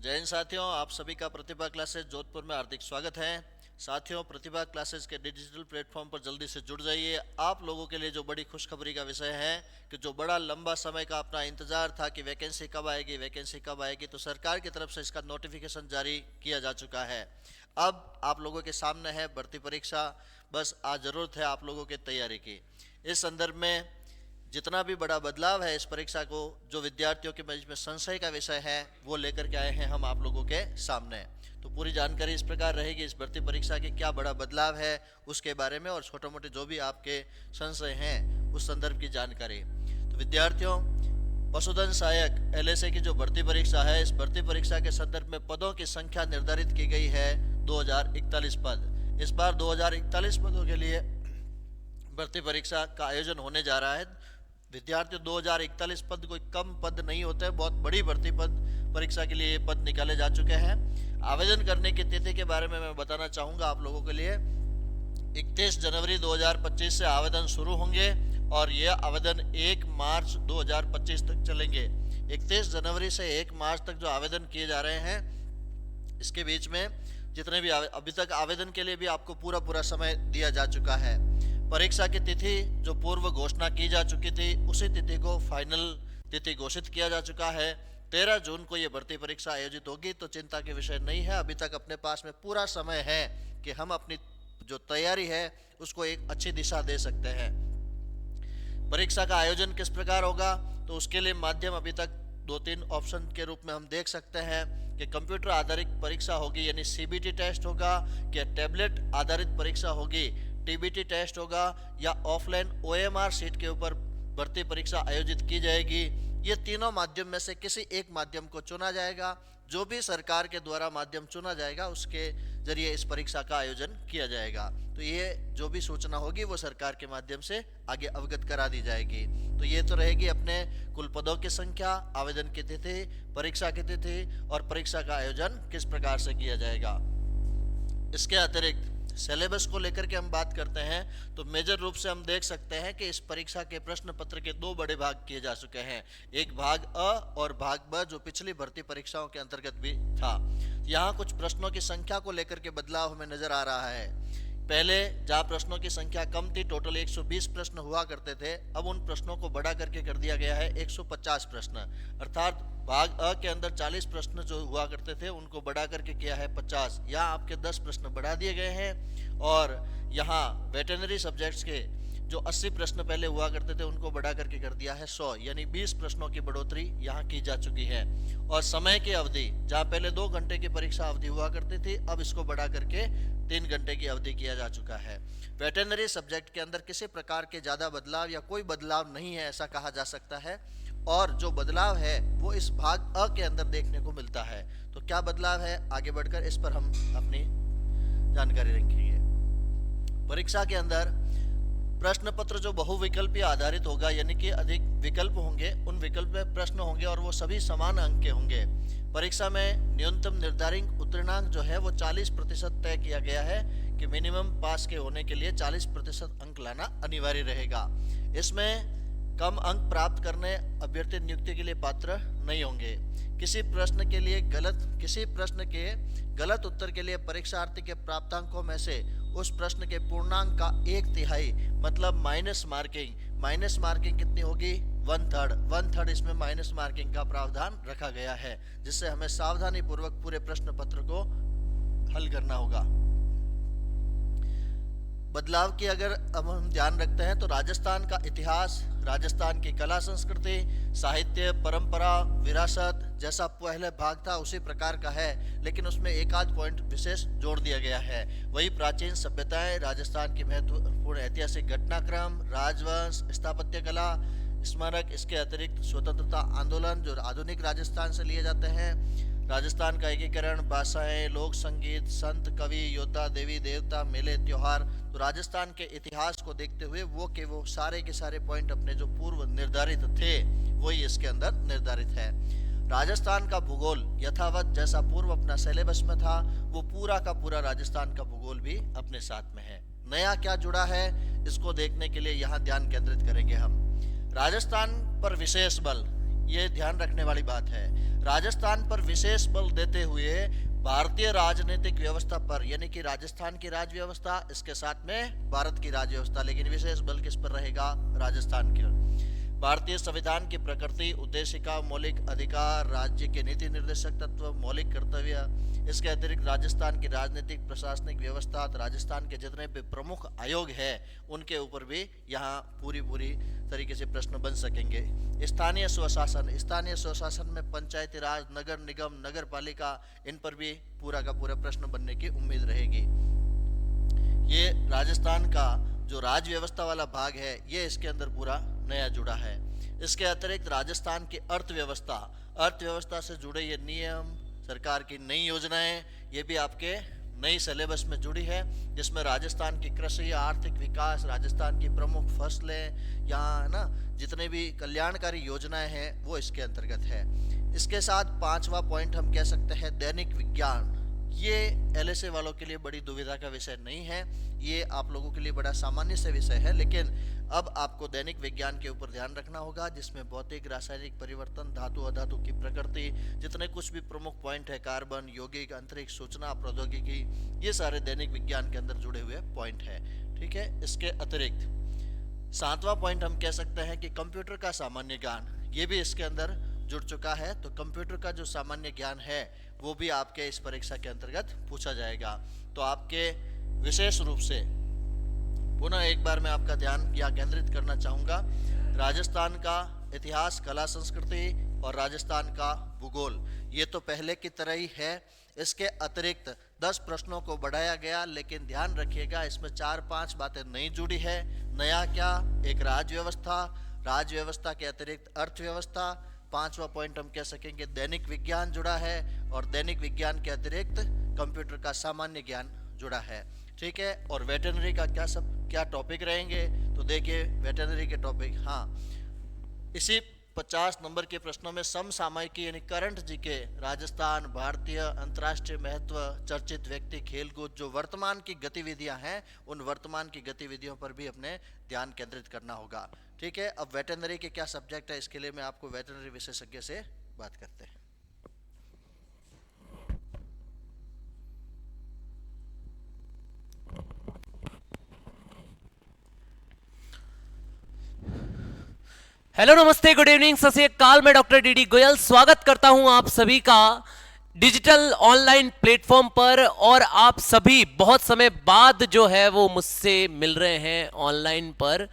जय हिंद साथियों, आप सभी का प्रतिभा क्लासेस जोधपुर में हार्दिक स्वागत है। साथियों, प्रतिभा क्लासेस के डिजिटल प्लेटफॉर्म पर जल्दी से जुड़ जाइए। आप लोगों के लिए जो बड़ी खुशखबरी का विषय है कि जो बड़ा लंबा समय का अपना इंतजार था कि वैकेंसी कब आएगी वैकेंसी कब आएगी, तो सरकार की तरफ से इसका नोटिफिकेशन जारी किया जा चुका है। अब आप लोगों के सामने है भर्ती परीक्षा। बस आज ज़रूरत है आप लोगों की तैयारी की। इस संदर्भ में जितना भी बड़ा बदलाव है इस परीक्षा को, जो विद्यार्थियों के बीच में संशय का विषय है, वो लेकर के आए हैं हम आप लोगों के सामने। तो पूरी जानकारी इस प्रकार रहेगी, इस भर्ती परीक्षा के क्या बड़ा बदलाव है उसके बारे में, और छोटे मोटे जो भी आपके संशय हैं उस संदर्भ की जानकारी। तो विद्यार्थियों, पशुधन सहायक एलएसए की जो भर्ती परीक्षा है, इस भर्ती परीक्षा के संदर्भ में पदों की संख्या निर्धारित की गई है 2041 पद। इस बार 2041 पदों के लिए भर्ती परीक्षा का आयोजन होने जा रहा है। विद्यार्थियों, 2041 पद कोई कम पद नहीं होते, बहुत बड़ी भर्ती परीक्षा के लिए ये पद निकाले जा चुके हैं। आवेदन करने की तिथि के बारे में मैं बताना चाहूँगा आप लोगों के लिए। 31 जनवरी 2025 से आवेदन शुरू होंगे और ये आवेदन 1 मार्च 2025 तक चलेंगे। 31 जनवरी से 1 मार्च तक जो आवेदन किए जा रहे हैं, इसके बीच में जितने भी अभी तक आवेदन के लिए भी आपको पूरा समय दिया जा चुका है। परीक्षा की तिथि जो पूर्व घोषणा की जा चुकी थी, उसी तिथि को फाइनल तिथि घोषित किया जा चुका है। 13 जून को ये भर्ती परीक्षा आयोजित होगी, तो चिंता के विषय नहीं है। अभी तक अपने पास में पूरा समय है कि हम अपनी जो तैयारी है उसको एक अच्छी दिशा दे सकते हैं। परीक्षा का आयोजन किस प्रकार होगा, तो उसके लिए माध्यम अभी तक 2-3 ऑप्शन के रूप में हम देख सकते हैं कि कंप्यूटर आधारित परीक्षा होगी, यानी सीबीटी टेस्ट होगा, कि टैबलेट आधारित परीक्षा होगी, टीबीटी टेस्ट होगा, या ऑफलाइन ओएमआर सीट के ऊपर भर्ती परीक्षा आयोजित की जाएगी। ये तीनों माध्यम में से किसी एक माध्यम को चुना जाएगा। जो भी सरकार के द्वारा माध्यम चुना जाएगा उसके जरिए इस परीक्षा का आयोजन किया जाएगा। तो ये जो भी सूचना होगी वो सरकार के माध्यम से आगे अवगत करा दी जाएगी। तो ये तो रहेगी अपने कुल पदों की संख्या, आवेदन की तिथि, परीक्षा की तिथि और परीक्षा का आयोजन किस प्रकार से किया जाएगा। इसके अतिरिक्त सिलेबस को लेकर के हम बात करते हैं तो मेजर रूप से हम देख सकते हैं कि इस परीक्षा के प्रश्न पत्र के 2 बड़े भाग किए जा चुके हैं। एक भाग अ और भाग ब, जो पिछली भर्ती परीक्षाओं के अंतर्गत भी था। यहाँ कुछ प्रश्नों की संख्या को लेकर के बदलाव हमें नजर आ रहा है। पहले जहाँ प्रश्नों की संख्या कम थी, टोटल 120 प्रश्न हुआ करते थे, अब उन प्रश्नों को बढ़ा करके कर दिया गया है 150 प्रश्न। अर्थात भाग अ के अंदर 40 प्रश्न जो हुआ करते थे उनको बढ़ा करके किया है 50। यहाँ आपके 10 प्रश्न बढ़ा दिए गए हैं। और यहाँ वेटरनरी सब्जेक्ट्स के जो 80 प्रश्न पहले हुआ करते थे उनको बढ़ा करके कर दिया है 100, यानी 20 प्रश्नों की बढ़ोतरी यहाँ की जा चुकी है। और समय की अवधि, जहाँ पहले 2 घंटे की परीक्षा अवधि हुआ करती थी, अब इसको बढ़ा करके 3 घंटे की अवधि किया जा चुका है। वेटरनरी सब्जेक्ट के अंदर किसी प्रकार के ज़्यादा बदलाव या कोई बदलाव नहीं है, ऐसा कहा जा सकता है। और जो बदलाव है वो इस भाग अ के अंदर देखने को मिलता है। तो क्या बदलाव है, आगे बढ़कर इस पर हम अपनी जानकारी रखेंगे। परीक्षा के अंदर प्रश्न पत्र जो बहुविकल्पीय आधारित होगा, यानी कि अधिक विकल्प होंगे, उन विकल्प में प्रश्न होंगे और वो सभी समान अंक के होंगे। परीक्षा में न्यूनतम निर्धारित उत्तीर्णांक जो है वो 40% तय किया गया है कि मिनिमम पास के होने के लिए 40% अंक लाना अनिवार्य रहेगा। इसमें कम अंक प्राप्त करने अभ्यर्थी नियुक्ति के लिए पात्र नहीं होंगे। किसी प्रश्न के गलत उत्तर के लिए परीक्षार्थी के प्राप्तांकों में से उस प्रश्न के पूर्णांक का 1/3, मतलब माइनस मार्किंग कितनी होगी, 1/3 इसमें माइनस मार्किंग का प्रावधान रखा गया है, जिससे हमें सावधानी पूर्वक पूरे प्रश्न पत्र को हल करना होगा। बदलाव की अगर अब हम ध्यान रखते हैं तो राजस्थान का इतिहास, राजस्थान की कला संस्कृति, साहित्य, परंपरा, विरासत जैसा पहले भाग था उसी प्रकार का है, लेकिन उसमें एक आध पॉइंट विशेष जोड़ दिया गया है। वही प्राचीन सभ्यताएं, राजस्थान की महत्वपूर्ण ऐतिहासिक घटनाक्रम, राजवंश, स्थापत्य कला, स्मारक, इसके अतिरिक्त स्वतंत्रता आंदोलन जो आधुनिक राजस्थान से लिए जाते हैं, राजस्थान का एकीकरण, भाषाएं, लोक संगीत, संत, कवि, योद्धा, देवी देवता, मेले, त्योहार। तो राजस्थान के इतिहास को देखते हुए वो सारे के सारे पॉइंट अपने जो पूर्व निर्धारित थे वही इसके अंदर निर्धारित है। राजस्थान का भूगोल यथावत जैसा पूर्व अपना सिलेबस में था, वो पूरा का पूरा राजस्थान का भूगोल भी अपने साथ में है। नया क्या जुड़ा है इसको देखने के लिए यहाँ ध्यान केंद्रित करेंगे हम। राजस्थान पर विशेष बल, ये ध्यान रखने वाली बात है। राजस्थान पर विशेष बल देते हुए भारतीय राजनीतिक व्यवस्था पर, यानी कि राजस्थान की राज व्यवस्था, इसके साथ में भारत की राज व्यवस्था, लेकिन विशेष बल किस पर रहेगा? राजस्थान के। भारतीय संविधान की प्रकृति, उद्देशिका, मौलिक अधिकार, राज्य के नीति निर्देशक तत्व, मौलिक कर्तव्य, इसके अतिरिक्त राजस्थान की राजनीतिक प्रशासनिक व्यवस्था, राजस्थान के जितने भी प्रमुख आयोग है उनके ऊपर भी यहाँ पूरी तरीके से प्रश्न बन सकेंगे। स्थानीय स्वशासन में पंचायती राज, नगर निगम, नगर पालिका, इन पर भी पूरा का पूरा प्रश्न बनने की उम्मीद रहेगी। ये राजस्थान का जो राज व्यवस्था वाला भाग है ये इसके अंदर पूरा नया जुड़ा है। इसके अतिरिक्त राजस्थान की अर्थव्यवस्था से जुड़े ये नियम, सरकार की नई योजनाएं, ये भी आपके नई सिलेबस में जुड़ी है, जिसमें राजस्थान की कृषि, आर्थिक विकास, राजस्थान की प्रमुख फसलें, यहाँ ना जितने भी कल्याणकारी योजनाएं हैं वो इसके अंतर्गत है। इसके साथ 5वां पॉइंट हम कह सकते हैं दैनिक विज्ञान। ये एलएसए वालों के लिए बड़ी दुविधा का विषय नहीं है, ये आप लोगों के लिए बड़ा सामान्य से विषय है, लेकिन अब आपको दैनिक विज्ञान के ऊपर ध्यान रखना होगा, जिसमें भौतिक, रासायनिक परिवर्तन, धातु अधातु की प्रकृति, जितने कुछ भी प्रमुख पॉइंट है, कार्बन, यौगिक, अंतरिक्ष, सूचना प्रौद्योगिकी, ये सारे दैनिक विज्ञान के अंदर जुड़े हुए पॉइंट है। ठीक है। इसके अतिरिक्त 7वां पॉइंट हम कह सकते हैं कि कंप्यूटर का सामान्य ज्ञान, ये भी इसके अंदर जुड़ चुका है। तो कंप्यूटर का जो सामान्य ज्ञान है वो भी आपके इस परीक्षा के अंतर्गत पूछा जाएगा। तो आपके विशेष रूप से पुनः एक बार मैं आपका ध्यान यहाँ केंद्रित करना चाहूँगा, राजस्थान का इतिहास, कला, संस्कृति और राजस्थान का भूगोल, ये तो पहले की तरह ही है। इसके अतिरिक्त 10 प्रश्नों को बढ़ाया गया, लेकिन ध्यान रखिएगा इसमें 4-5 बातें नई जुड़ी है। नया क्या? एक राज व्यवस्था के अतिरिक्त अर्थव्यवस्था, 5वां पॉइंट हम कह सकेंगे दैनिक विज्ञान जुड़ा है, और दैनिक विज्ञान के अतिरिक्त कंप्यूटर का सामान्य ज्ञान जुड़ा है। ठीक है। और वेटरनरी का क्या टॉपिक रहेंगे? तो देखिए वेटरनरी के टॉपिक, हाँ, इसी 50 नंबर के प्रश्नों में समसामयिकी यानी करंट जीके, राजस्थान, भारतीय, अंतर्राष्ट्रीय महत्व, चर्चित व्यक्ति, खेलकूद, जो वर्तमान की गतिविधियां हैं उन वर्तमान की गतिविधियों पर भी अपने ध्यान केंद्रित करना होगा। ठीक है। अब वेटरनरी के क्या सब्जेक्ट है, इसके लिए मैं आपको वेटरनरी विशेषज्ञ से बात करते हैं। हेलो, नमस्ते, गुड इवनिंग, सत श्री अकाल। मैं डॉक्टर डीडी गोयल स्वागत करता हूं आप सभी का डिजिटल ऑनलाइन प्लेटफॉर्म पर। और आप सभी बहुत समय बाद जो है वो मुझसे मिल रहे हैं ऑनलाइन पर।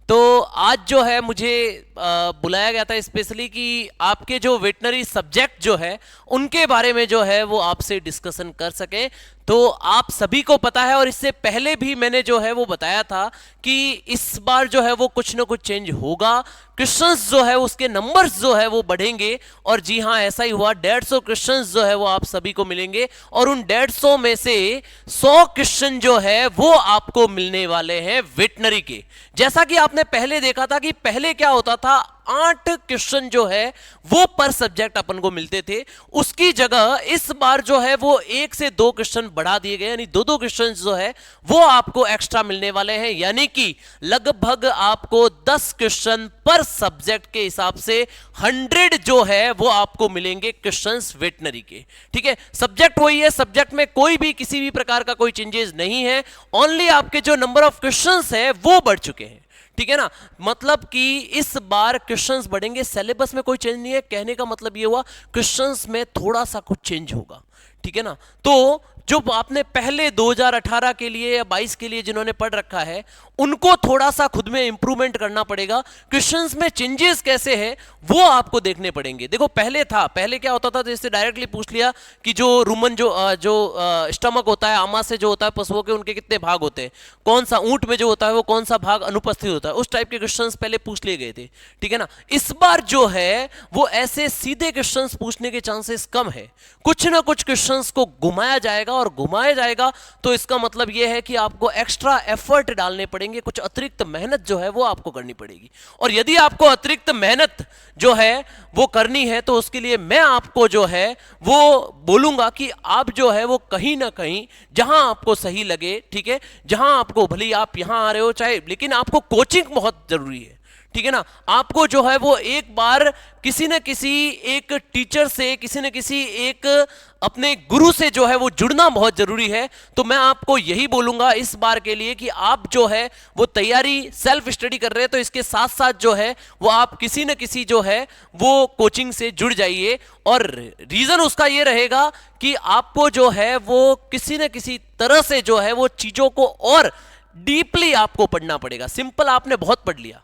तो आज जो है मुझे बुलाया गया था स्पेशली कि आपके जो वेटनरी सब्जेक्ट जो है उनके बारे में जो है वो आपसे डिस्कशन कर सके। तो आप सभी को पता है, और इससे पहले भी मैंने जो है वो बताया था कि इस बार जो है वो कुछ ना कुछ चेंज होगा। क्वेश्चंस जो है उसके नंबर्स जो है वो बढ़ेंगे, और जी हाँ ऐसा ही हुआ। 150 क्वेश्चंस जो है वो आप सभी को मिलेंगे, और उन 150 में से 100 क्वेश्चन जो है वो आपको मिलने वाले हैं वेटनरी के। जैसा कि आपने पहले देखा था कि पहले क्या होता था, 8 क्वेश्चन जो है वो पर सब्जेक्ट अपन को मिलते थे, उसकी जगह इस बार जो है वो 1 से 2 क्वेश्चन बढ़ा दिए गए, यानी 2-2 क्वेश्चन जो है वो आपको एक्स्ट्रा मिलने वाले हैं। यानी कि लगभग आपको 10 क्वेश्चन पर सब्जेक्ट के हिसाब से 100 जो है वो आपको मिलेंगे क्वेश्चंस वेटनरी के। ठीक है। सब्जेक्ट वही है, सब्जेक्ट में कोई भी किसी भी प्रकार का कोई चेंजेस नहीं है, ओनली आपके जो नंबर ऑफ क्वेश्चंस है वो बढ़ चुके हैं। ठीक है ना, मतलब कि इस बार क्वेश्चंस बढ़ेंगे, सिलेबस में कोई चेंज नहीं है। कहने का मतलब ये हुआ क्वेश्चंस में थोड़ा सा कुछ चेंज होगा। ठीक है ना। तो जो आपने पहले 2018 के लिए या 22 के लिए जिन्होंने पढ़ रखा है उनको थोड़ा सा खुद में इंप्रूवमेंट करना पड़ेगा। क्वेश्चंस में चेंजेस कैसे हैं वो आपको देखने पड़ेंगे। देखो पहले क्या होता था, जैसे डायरेक्टली पूछ लिया कि जो रूमन जो स्टमक होता है, आमा से जो होता है पशुओं के, उनके कितने भाग होते हैं, कौन सा ऊंट में जो होता है वो कौन सा भाग अनुपस्थित होता है, उस टाइप के क्वेश्चंस पहले पूछ लिए गए थे। ठीक है ना। इस बार जो है वो ऐसे सीधे क्वेश्चंस पूछने के चांसेस कम है, कुछ ना कुछ क्वेश्चंस को घुमाया जाएगा, और घुमाया जाएगा तो इसका मतलब यह है कि आपको एक्स्ट्रा एफर्ट डालने पड़ेंगे, कुछ अतिरिक्त मेहनत जो है वो आपको करनी पड़ेगी। और यदि आपको अतिरिक्त मेहनत जो है वो करनी है तो उसके लिए मैं आपको जो है वो बोलूंगा कि आप जो है वो कहीं ना कहीं जहां आपको सही लगे, ठीक है, जहां आपको, भले आप यहां आ रहे हो चाहे, लेकिन आपको कोचिंग बहुत जरूरी है। ठीक है ना। आपको जो है वो एक बार किसी न किसी एक टीचर से, किसी न किसी एक अपने गुरु से जो है वो जुड़ना बहुत जरूरी है। तो मैं आपको यही बोलूंगा इस बार के लिए कि आप जो है वो तैयारी सेल्फ स्टडी कर रहे हैं तो इसके साथ साथ जो है वो आप किसी न किसी जो है वो कोचिंग से जुड़ जाइए। और रीजन उसका ये रहेगा कि आपको जो है वो किसी न किसी तरह से जो है वो चीजों को और डीपली आपको पढ़ना पड़ेगा। सिंपल आपने बहुत पढ़ लिया,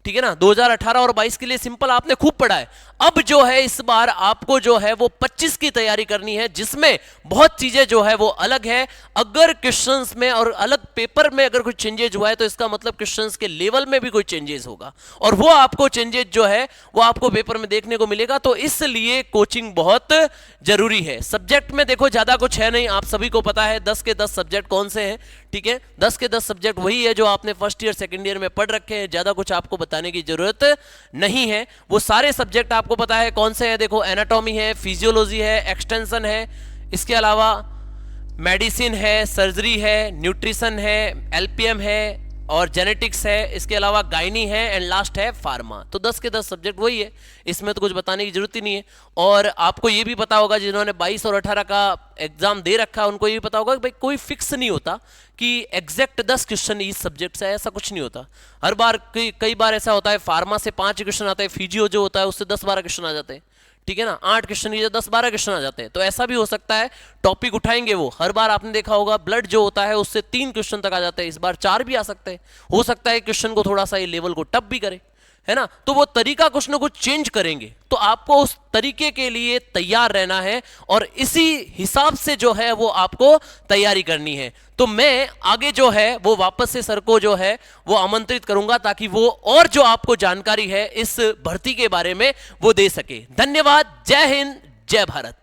ठीक है ना, 2018 और 22 के लिए सिंपल आपने खूब पढ़ा है। अब जो है इस बार आपको जो है वो 25 की तैयारी करनी है, जिसमें बहुत चीजें जो है वो अलग है। अगर क्वेश्चंस में और अलग पेपर में अगर कोई चेंजेस हुआ है तो इसका मतलब क्वेश्चंस के लेवल में भी कोई चेंजेस होगा, और वो आपको चेंजेस जो है वो आपको पेपर में देखने को मिलेगा। तो इसलिए कोचिंग बहुत जरूरी है। सब्जेक्ट में देखो ज्यादा कुछ है नहीं, आप सभी को पता है 10 के 10 सब्जेक्ट कौन से हैं, ठीक है। 10 के 10 सब्जेक्ट वही है जो आपने फर्स्ट ईयर सेकंड ईयर में पढ़ रखे हैं, ज्यादा कुछ आपको बताने की जरूरत नहीं है। वो सारे सब्जेक्ट आपको पता है कौन से हैं। देखो एनाटॉमी है, फिजियोलॉजी है, एक्सटेंशन है, इसके अलावा मेडिसिन है, सर्जरी है, न्यूट्रिशन है, एलपीएम है और जेनेटिक्स है, इसके अलावा गायनी है एंड लास्ट है फार्मा। तो 10 के 10 सब्जेक्ट वही है, इसमें तो कुछ बताने की जरूरत ही नहीं है। और आपको ये भी पता होगा जिन्होंने 22 और 18 का एग्जाम दे रखा है उनको ये भी पता होगा कि भाई कोई फिक्स नहीं होता कि एग्जैक्ट 10 क्वेश्चन इस सब्जेक्ट से, ऐसा कुछ नहीं होता। हर बार कई बार ऐसा होता है फार्मा से 5 क्वेश्चन आते हैं, फिजियो जो होता है उससे 10-12 क्वेश्चन आ जाते हैं, ठीक है ना, 8 क्वेश्चन की 10-12 क्वेश्चन आ जाते हैं। तो ऐसा भी हो सकता है, टॉपिक उठाएंगे वो। हर बार आपने देखा होगा ब्लड जो होता है उससे 3 क्वेश्चन तक आ जाते हैं, इस बार 4 भी आ सकते हैं। हो सकता है क्वेश्चन को थोड़ा सा ये लेवल को टफ भी करे, है ना। तो वो तरीका कुछ ना कुछ चेंज करेंगे, तो आपको उस तरीके के लिए तैयार रहना है और इसी हिसाब से जो है वो आपको तैयारी करनी है। तो मैं आगे जो है वो वापस से सर को जो है वो आमंत्रित करूंगा ताकि वो और जो आपको जानकारी है इस भर्ती के बारे में वो दे सके। धन्यवाद। जय हिंद, जय भारत।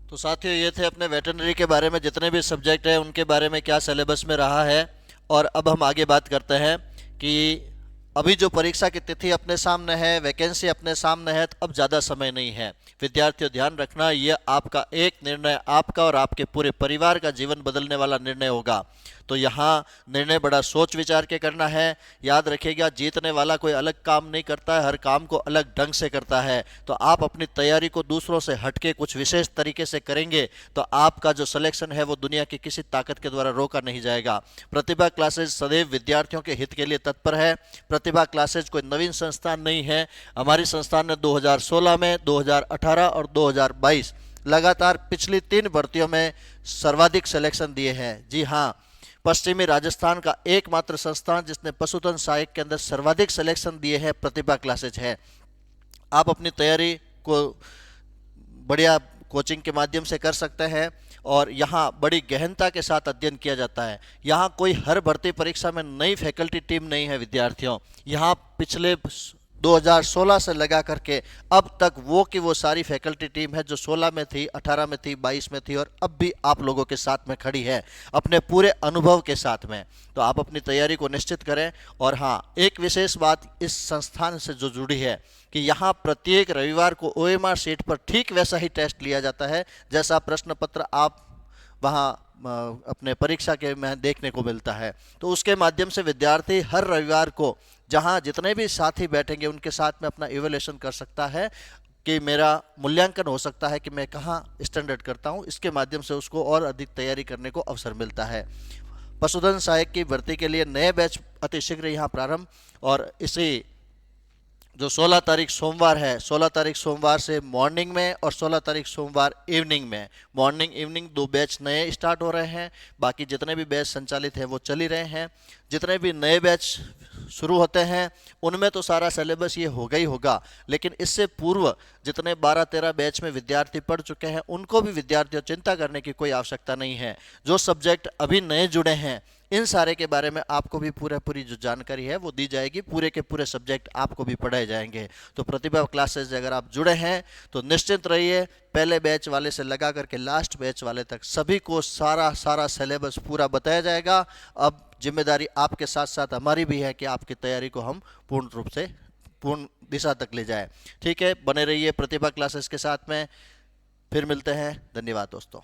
तो साथियों ये थे अपने वेटरनरी के बारे में जितने भी सब्जेक्ट हैं उनके बारे में क्या सिलेबस में रहा है। और अब हम आगे बात करते हैं कि अभी जो परीक्षा की तिथि अपने सामने है, वैकेंसी अपने सामने है, तो अब ज़्यादा समय नहीं है। विद्यार्थियों ध्यान रखना, यह आपका एक निर्णय आपका और आपके पूरे परिवार का जीवन बदलने वाला निर्णय होगा। तो यहाँ निर्णय बड़ा सोच विचार के करना है। याद रखिएगा जीतने वाला कोई अलग काम नहीं करता है, हर काम को अलग ढंग से करता है। तो आप अपनी तैयारी को दूसरों से हटके कुछ विशेष तरीके से करेंगे तो आपका जो सिलेक्शन है वो दुनिया की किसी ताकत के द्वारा रोका नहीं जाएगा। प्रतिभा क्लासेज सदैव विद्यार्थियों के हित के लिए तत्पर है। प्रतिभा क्लासेज कोई नवीन संस्थान नहीं है। हमारी संस्थान ने 2016 में, 2018 और 2022 लगातार पिछली 3 भर्तियों में सर्वाधिक सिलेक्शन दिए हैं। जी हाँ, पश्चिमी राजस्थान का एकमात्र संस्थान जिसने पशुधन सहायक के अंदर सर्वाधिक सिलेक्शन दिए हैं प्रतिभा क्लासेज है। आप अपनी तैयारी को बढ़िया कोचिंग के माध्यम से कर सकते हैं और यहाँ बड़ी गहनता के साथ अध्ययन किया जाता है। यहाँ कोई हर भर्ती परीक्षा में नई फैकल्टी टीम नहीं है विद्यार्थियों। यहाँ पिछले 2016 से लगा करके अब तक वो की वो सारी फैकल्टी टीम है जो 16 में थी, 18 में थी, 22 में थी और अब भी आप लोगों के साथ में खड़ी है अपने पूरे अनुभव के साथ में। तो आप अपनी तैयारी को निश्चित करें। और हाँ, एक विशेष बात इस संस्थान से जो जुड़ी है कि यहाँ प्रत्येक रविवार को OMR शीट पर ठीक वैसा ही टेस्ट लिया जाता है जैसा प्रश्न पत्र आप वहाँ अपने परीक्षा के में देखने को मिलता है। तो उसके माध्यम से विद्यार्थी हर रविवार को जहाँ जितने भी साथी बैठेंगे उनके साथ में अपना इवैल्यूएशन कर सकता है कि मेरा मूल्यांकन हो सकता है कि मैं कहाँ स्टैंडर्ड करता हूँ। इसके माध्यम से उसको और अधिक तैयारी करने को अवसर मिलता है। पशुधन सहायक की भर्ती के लिए नए बैच अतिशीघ्र यहाँ प्रारंभ, और इसी जो 16 तारीख सोमवार है, 16 तारीख सोमवार से मॉर्निंग में और 16 तारीख सोमवार इवनिंग में, मॉर्निंग इवनिंग 2 बैच नए स्टार्ट हो रहे हैं। बाकी जितने भी बैच संचालित हैं वो चल ही रहे हैं। जितने भी नए बैच शुरू होते हैं उनमें तो सारा सिलेबस ये होगा ही होगा, लेकिन इससे पूर्व जितने 12-13 बैच में विद्यार्थी पढ़ चुके हैं उनको भी विद्यार्थियों चिंता करने की कोई आवश्यकता नहीं है। जो सब्जेक्ट अभी नए जुड़े हैं इन सारे के बारे में आपको भी पूरी जो जानकारी है वो दी जाएगी। पूरे के पूरे सब्जेक्ट आपको भी पढ़ाए जाएंगे। तो प्रतिभा क्लासेस अगर आप जुड़े हैं तो निश्चिंत रहिए, पहले बैच वाले से लगा करके लास्ट बैच वाले तक सभी को सारा सिलेबस पूरा बताया जाएगा। अब जिम्मेदारी आपके साथ साथ हमारी भी है कि आपकी तैयारी को हम पूर्ण रूप से पूर्ण दिशा तक ले जाएं। ठीक है, बने रहिए प्रतिभा क्लासेस के साथ में। फिर मिलते हैं। धन्यवाद दोस्तों।